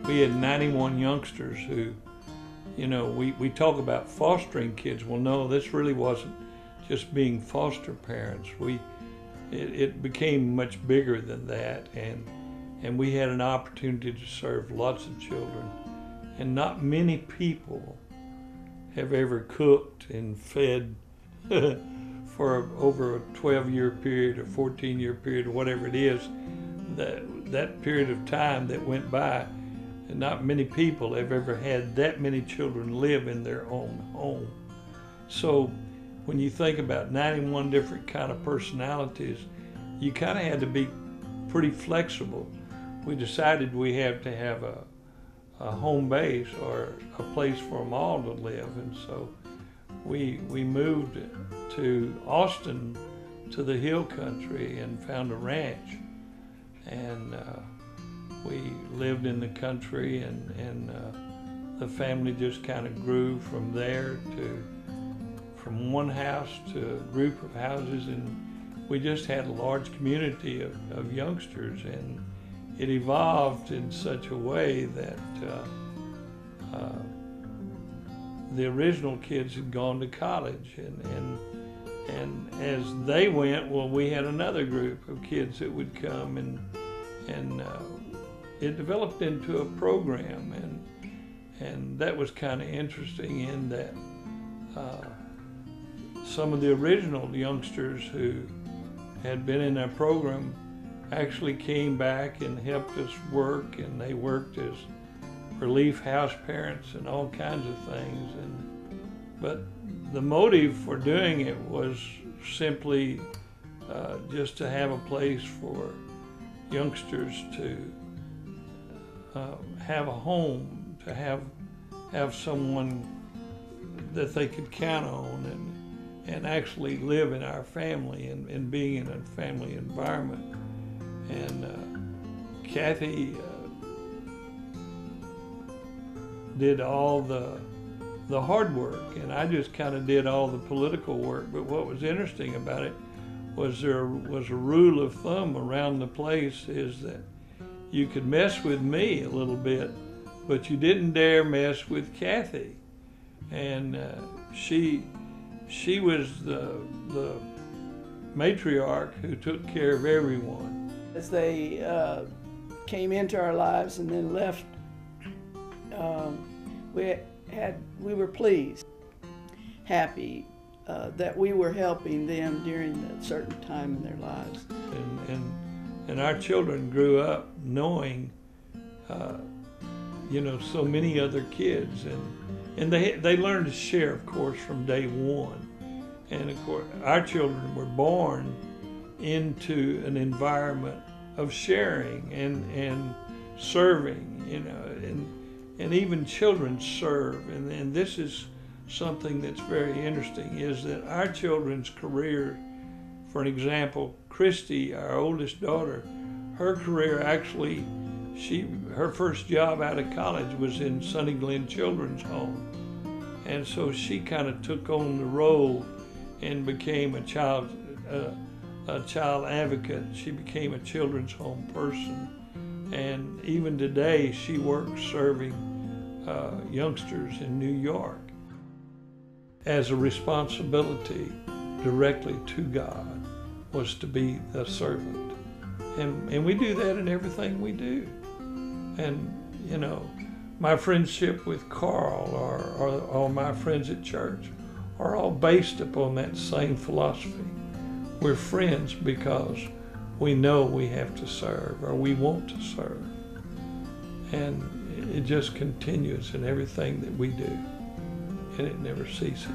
we had 91 youngsters who, you know, we talk about fostering kids. Well, no, this really wasn't just being foster parents. It became much bigger than that, and we had an opportunity to serve lots of children. And not many people have ever cooked and fed for over a 12-year period or 14-year period or whatever it is, that period of time that went by. And not many people have ever had that many children live in their own home. So when you think about 91 different kind of personalities, you kind of had to be pretty flexible. We decided we have to have a home base or a place for them all to live, and so we moved to Austin, to the hill country, and found a ranch, and we lived in the country, and the family just kind of grew from there, from one house to a group of houses, and we just had a large community of youngsters, and it evolved in such a way that the original kids had gone to college, and as they went, well, we had another group of kids that would come, and it developed into a program, and that was kind of interesting in that some of the original youngsters who had been in that program actually came back and helped us work, and they worked as relief house parents and all kinds of things. But the motive for doing it was simply just to have a place for youngsters to have a home, to have someone that they could count on, and actually live in our family and being in a family environment. And Cathy did all the hard work, and I just kind of did all the political work. But what was interesting about it was there was a rule of thumb around the place, is that you could mess with me a little bit, but you didn't dare mess with Cathy. And she was the matriarch who took care of everyone. As they came into our lives and then left, we were pleased, happy that we were helping them during a certain time in their lives. And our children grew up knowing, you know, so many other kids, and they learned to share, of course, from day one. And of course, our children were born into an environment of sharing and serving, you know, and even children serve. And this is something that's very interesting, is that our children's career, for an example, Christy, our oldest daughter, her career actually, her first job out of college was in Sunny Glen Children's Home. And so she kind of took on the role and became a child advocate. She became a children's home person. And even today, she works serving youngsters in New York as a responsibility directly to God, was to be a servant. And we do that in everything we do. And, you know, my friendship with Carl or all my friends at church are all based upon that same philosophy. We're friends because we know we have to serve, or we want to serve. And it just continues in everything that we do, and it never ceases.